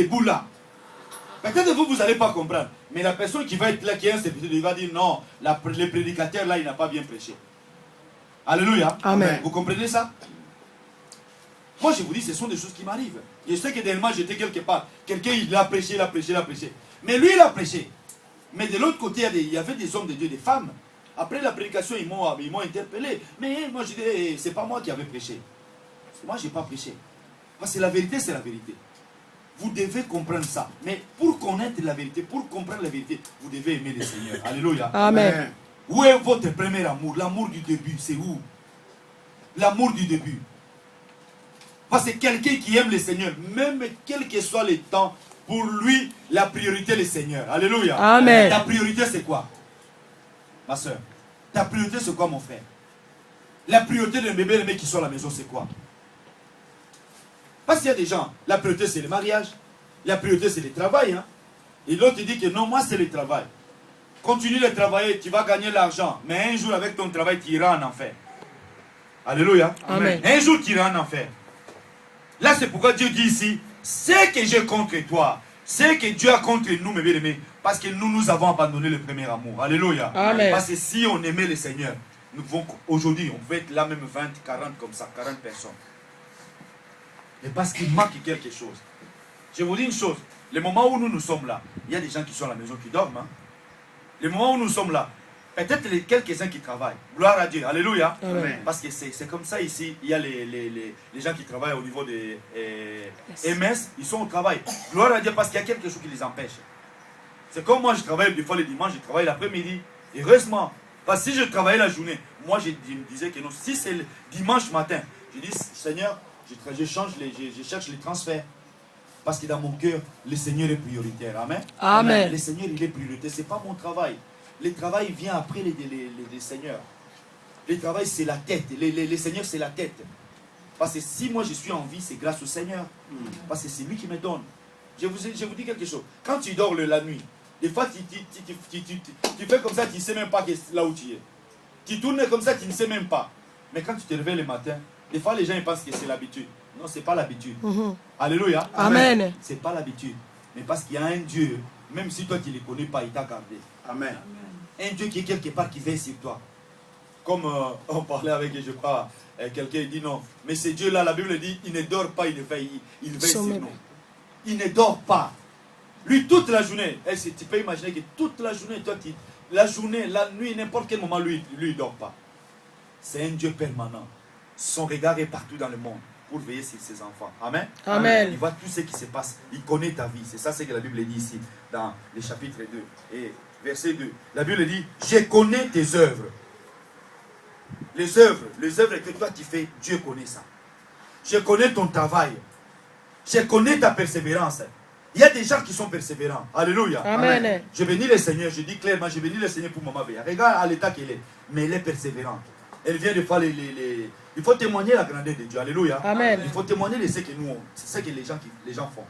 debout là. Peut-être vous n'allez pas comprendre. Mais la personne qui va être là, qui est un serviteur, il va dire non, le prédicateur là, il n'a pas bien prêché. Alléluia. Amen. Vous comprenez ça? Moi, je vous dis, ce sont des choses qui m'arrivent. Je sais que dernièrement, j'étais quelque part. Quelqu'un, il a prêché, il a prêché, il a prêché. Mais lui, il a prêché. Mais de l'autre côté, il y avait des hommes de Dieu, des femmes. Après la prédication, ils m'ont interpellé. Mais moi, je dis, c'est pas moi qui avais prêché. Moi, je n'ai pas prêché. Parce que la vérité, c'est la vérité. Vous devez comprendre ça. Mais pour connaître la vérité, pour comprendre la vérité, vous devez aimer le Seigneur. Alléluia. Amen. Où est votre premier amour? L'amour du début, c'est où? L'amour du début. Parce que quelqu'un qui aime le Seigneur, même quel que soit le temps, pour lui, la priorité est le Seigneur. Alléluia. Amen. Ta priorité, c'est quoi? Ma soeur, ta priorité, c'est quoi, mon frère? La priorité d'un bébé, le mec qui sort à la maison, c'est quoi? Parce qu'il y a des gens, la priorité, c'est le mariage. La priorité, c'est le travail. Hein? Et l'autre, il dit que non, moi, c'est le travail. Continue de travailler, tu vas gagner l'argent. Mais un jour, avec ton travail, tu iras en enfer. Alléluia. Amen. Un jour, tu iras en enfer. Là, c'est pourquoi Dieu dit ici, c'est que j'ai contre toi, c'est que Dieu a contre nous, mes bien-aimés, parce que nous avons abandonné le premier amour. Alléluia. Amen. Parce que si on aimait le Seigneur, nous pouvons, aujourd'hui, on peut être là même 20, 40 comme ça, 40 personnes. Mais parce qu'il manque quelque chose. Je vous dis une chose, le moment où nous sommes là, il y a des gens qui sont à la maison qui dorment. Hein? Le moment où nous sommes là, peut-être quelques-uns qui travaillent. Gloire à Dieu. Alléluia. Amen. Parce que c'est comme ça ici. Il y a les gens qui travaillent au niveau des MS. Ils sont au travail. Gloire à Dieu parce qu'il y a quelque chose qui les empêche. C'est comme moi, je travaille des fois le dimanche, je travaille l'après-midi. Heureusement. Parce que si je travaillais la journée, moi je me disais que non. Si c'est le dimanche matin, je dis Seigneur, je cherche les transferts. Parce que dans mon cœur, le Seigneur est prioritaire. Amen. Amen. Le Seigneur, il est prioritaire. Ce n'est pas mon travail. Le travail vient après les seigneurs. Le travail, c'est la tête. Les seigneurs, c'est la tête. Parce que si moi je suis en vie, c'est grâce au Seigneur. Parce que c'est lui qui me donne. Je vous dis quelque chose. Quand tu dors la nuit, des fois tu fais comme ça, tu ne sais même pas là où tu es. Tu tournes comme ça, tu ne sais même pas. Mais quand tu te réveilles le matin, des fois les gens ils pensent que c'est l'habitude. Non, ce n'est pas l'habitude. Alléluia. Amen. Ce n'est pas l'habitude. Mais parce qu'il y a un Dieu, même si toi tu ne le connais pas, il t'a gardé. Amen. Un Dieu qui est quelque part, qui veille sur toi. Comme on parlait avec, je crois, quelqu'un dit non. Mais ce Dieu-là, la Bible dit, il ne dort pas, il veille sur nous. Il ne dort pas. Lui, toute la journée, tu peux imaginer que toute la journée, toi, la journée, la nuit, n'importe quel moment, lui, il ne dort pas. C'est un Dieu permanent. Son regard est partout dans le monde pour veiller sur ses enfants. Amen. Amen. Il voit tout ce qui se passe. Il connaît ta vie. C'est ça ce que la Bible dit ici, dans le chapitre 2. Et verset 2. La Bible dit, je connais tes œuvres. Les œuvres que toi tu fais, Dieu connaît ça. Je connais ton travail. Je connais ta persévérance. Il y a des gens qui sont persévérants. Alléluia. Amen. Je bénis le Seigneur. Je dis clairement, je bénis le Seigneur pour Maman Béa. Regarde à l'état qu'elle est. Mais elle est persévérante. Elle vient de faire il faut témoigner la grandeur de Dieu. Alléluia. Amen. Il faut témoigner de ce que nous, c'est ce que les gens font.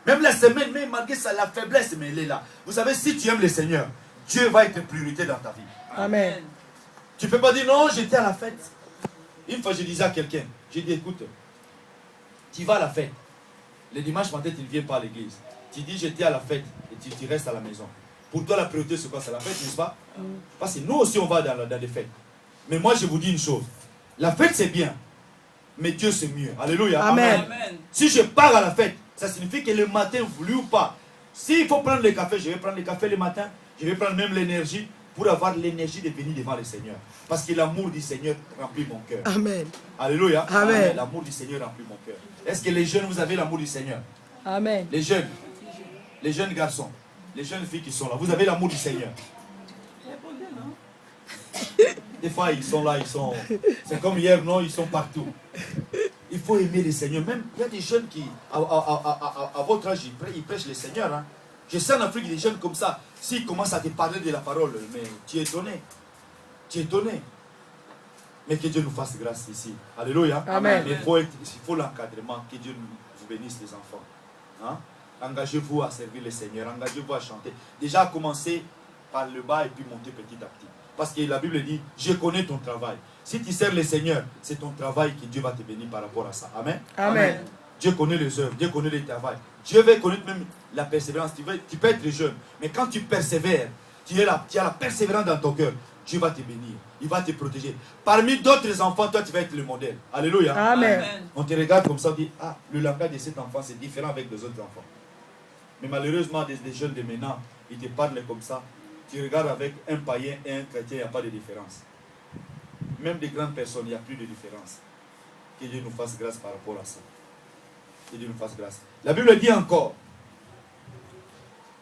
Même la semaine, même malgré ça, la faiblesse, mais elle est là. Vous savez, si tu aimes le Seigneur, Dieu va être priorité dans ta vie. Amen. Tu ne peux pas dire non, j'étais à la fête. Une fois, je disais à quelqu'un, j'ai dit écoute, tu vas à la fête. Le dimanche matin, tu ne viens pas à l'église. Tu dis j'étais à la fête et tu restes à la maison. Pour toi, la priorité, c'est quoi? C'est la fête, n'est-ce pas? Parce que nous aussi, on va dans des fêtes. Mais moi, je vous dis une chose. La fête, c'est bien. Mais Dieu, c'est mieux. Alléluia. Amen. Si je pars à la fête, ça signifie que le matin, voulu ou pas, s'il faut prendre le café, je vais prendre le café le matin. Je vais prendre même l'énergie pour avoir l'énergie de venir devant le Seigneur. Parce que l'amour du Seigneur remplit mon cœur. Amen. Alléluia. Amen. L'amour du Seigneur remplit mon cœur. Est-ce que les jeunes, vous avez l'amour du Seigneur? Amen. Les jeunes garçons, les jeunes filles qui sont là, vous avez l'amour du Seigneur? Des fois, ils sont là, c'est comme hier, non, ils sont partout. Il faut aimer le Seigneur. Même, il y a des jeunes qui, à votre âge, ils prêchent le Seigneur. Hein. Je sais en Afrique, des jeunes comme ça, s'ils commencent à te parler de la parole, mais tu es étonné. Tu es étonné. Mais que Dieu nous fasse grâce ici. Alléluia. Amen. Mais il faut l'encadrement. Que Dieu vous bénisse, les enfants. Hein? Engagez-vous à servir le Seigneur. Engagez-vous à chanter. Déjà, à commencer par le bas et puis monter petit à petit. Parce que la Bible dit, je connais ton travail. Si tu sers le Seigneur, c'est ton travail que Dieu va te bénir par rapport à ça. Amen. Amen. Dieu connaît les œuvres, Dieu connaît le travail. Dieu veut connaître même la persévérance. Tu peux être jeune, mais quand tu persévères, tu as la persévérance dans ton cœur, Dieu va te bénir, il va te protéger. Parmi d'autres enfants, toi tu vas être le modèle. Alléluia. Amen. On te regarde comme ça, on dit, ah, le langage de cet enfant c'est différent avec les autres enfants. Mais malheureusement, des jeunes de maintenant, ils te parlent comme ça. Tu regardes avec un païen et un chrétien, il n'y a pas de différence. Même des grandes personnes, il n'y a plus de différence. Que Dieu nous fasse grâce par rapport à ça. Que Dieu nous fasse grâce. La Bible dit encore,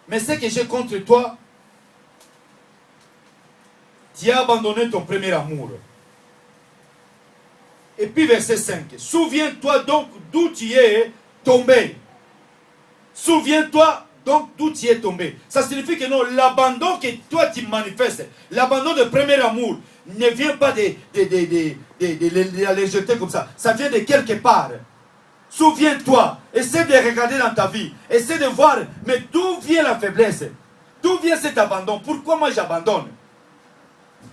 mais ce que j'ai contre toi, tu as abandonné ton premier amour. Et puis verset 5, souviens-toi donc d'où tu es tombé. Souviens-toi donc d'où tu es tombé. Ça signifie que non, l'abandon que toi tu manifestes, l'abandon de premier amour, ne vient pas de les jeter comme ça. Ça vient de quelque part. Souviens-toi, essaie de regarder dans ta vie, essaie de voir, mais d'où vient la faiblesse? D'où vient cet abandon? Pourquoi moi j'abandonne?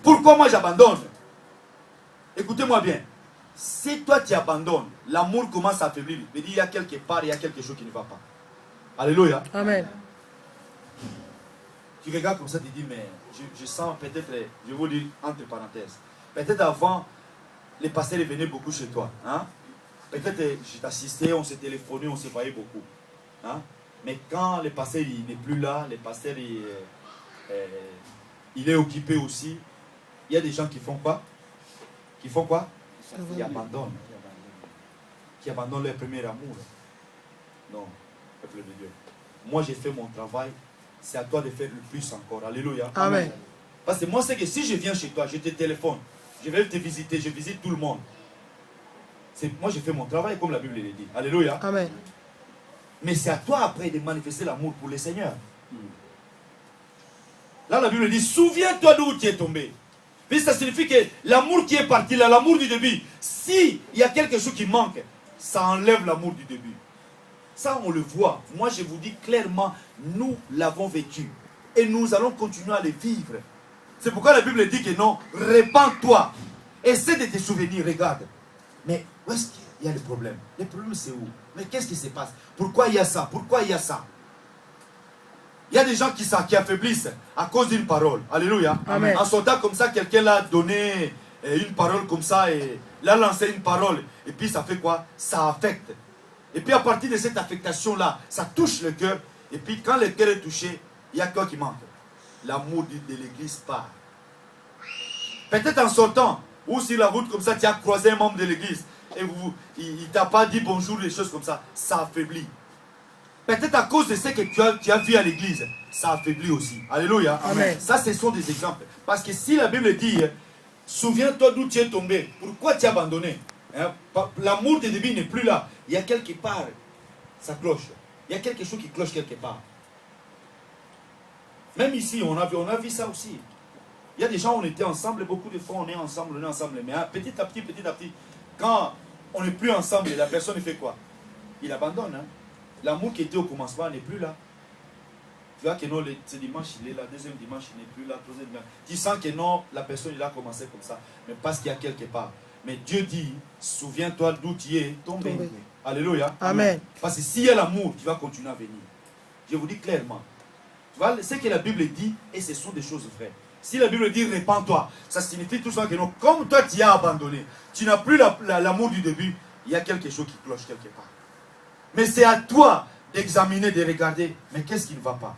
Pourquoi moi j'abandonne? Écoutez-moi bien. Si toi tu abandonnes, l'amour commence à faiblir. Il y a quelque part, il y a quelque chose qui ne va pas. Alléluia. Amen. Tu regardes comme ça, tu dis, mais je sens peut-être, je vous dis entre parenthèses, peut-être avant, les pasteurs venaient beaucoup chez toi. Hein? Peut-être je t'assistais, on s'est téléphoné, on se voyait beaucoup. Hein? Mais quand le pasteur n'est plus là, le pasteur il est occupé aussi, il y a des gens qui font quoi? Qui font quoi? Qui abandonnent. Qui abandonnent leur premier amour. Non, peuple de Dieu. Moi j'ai fait mon travail, c'est à toi de faire le plus encore. Alléluia. Amen. Parce que moi c'est que si je viens chez toi, je te téléphone, je vais te visiter, je visite tout le monde. Moi j'ai fait mon travail comme la Bible le dit. Alléluia. Amen. Mais c'est à toi après de manifester l'amour pour le Seigneur. Là la Bible dit, souviens-toi d'où tu es tombé. Puis ça signifie que l'amour qui est parti là, l'amour du début, si il y a quelque chose qui manque, ça enlève l'amour du début. Ça on le voit. Moi je vous dis clairement, nous l'avons vécu. Et nous allons continuer à le vivre. C'est pourquoi la Bible dit que non, répands-toi. Essaie de te souvenir, regarde. Mais où est-ce qu'il y a le problème? Le problème c'est où? Mais qu'est-ce qui se passe? Pourquoi il y a ça? Pourquoi il y a ça? Il y a des gens qui affaiblissent à cause d'une parole. Alléluia. Amen. En son temps comme ça, quelqu'un l'a donné une parole comme ça et l'a lancé une parole. Et puis ça fait quoi? Ça affecte. Et puis à partir de cette affectation-là, ça touche le cœur. Et puis quand le cœur est touché, il y a quoi qui manque? L'amour de l'église part. Peut-être en sortant, ou sur la route comme ça, tu as croisé un membre de l'église. Et il ne t'a pas dit bonjour, des choses comme ça. Ça affaiblit. Peut-être à cause de ce que tu as vu à l'église, ça affaiblit aussi. Alléluia. Amen. Ça, ce sont des exemples. Parce que si la Bible dit, souviens-toi d'où tu es tombé, pourquoi tu as abandonné? Hein? L'amour de début n'est plus là. Il y a quelque part, ça cloche. Il y a quelque chose qui cloche quelque part. Même ici, on a vu ça aussi. Il y a des gens, on était ensemble, beaucoup de fois on est ensemble. Mais hein, petit à petit, quand on n'est plus ensemble, la personne fait quoi? Il abandonne. Hein? L'amour qui était au commencement n'est plus là. Tu vois que non, ce dimanche il est là, deuxième dimanche il n'est plus là, troisième dimanche. Tu sens que non, la personne il a commencé comme ça, mais parce qu'il y a quelque part. Mais Dieu dit, souviens-toi d'où tu es tombé. Alléluia. Amen. Parce que s'il y a l'amour, tu vas continuer à venir. Je vous dis clairement. Tu vois, ce que la Bible dit, et ce sont des choses vraies. Si la Bible dit répands-toi, ça signifie tout ça que non, comme toi tu as abandonné, tu n'as plus l'amour du début, il y a quelque chose qui cloche quelque part. Mais c'est à toi d'examiner, de regarder, mais qu'est-ce qui ne va pas?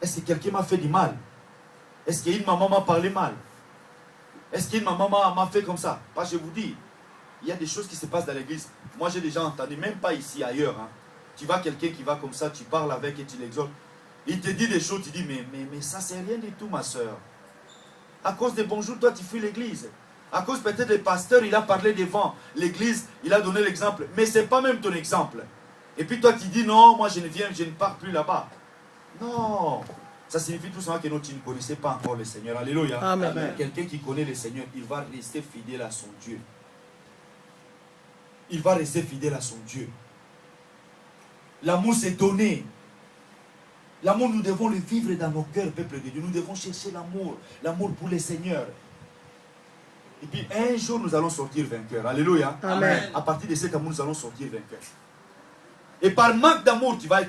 Est-ce que quelqu'un m'a fait du mal? Est-ce qu'une maman m'a parlé mal? Est-ce qu'une maman m'a fait comme ça? Parce que je vous dis, il y a des choses qui se passent dans l'église. Moi j'ai déjà entendu, même pas ici, ailleurs. Hein. Tu vois quelqu'un qui va comme ça, tu parles avec et tu l'exhortes. Il te dit des choses, tu dis, mais ça c'est rien du tout ma soeur. À cause des bonjours, toi tu fuis l'église. À cause peut-être des pasteurs, il a parlé devant l'église, il a donné l'exemple. Mais ce n'est pas même ton exemple. Et puis toi tu dis, non, moi je ne pars plus là-bas. Non. Ça signifie tout simplement que non, tu ne connaissais pas encore le Seigneur. Alléluia. Amen. Quelqu'un qui connaît le Seigneur, il va rester fidèle à son Dieu. Il va rester fidèle à son Dieu. L'amour s'est donné. L'amour, nous devons le vivre dans nos cœurs, peuple de Dieu. Nous devons chercher l'amour. L'amour pour le Seigneur. Et puis un jour, nous allons sortir vainqueurs. Alléluia. Amen. À partir de cet amour, nous allons sortir vainqueurs. Et par manque d'amour, tu vas être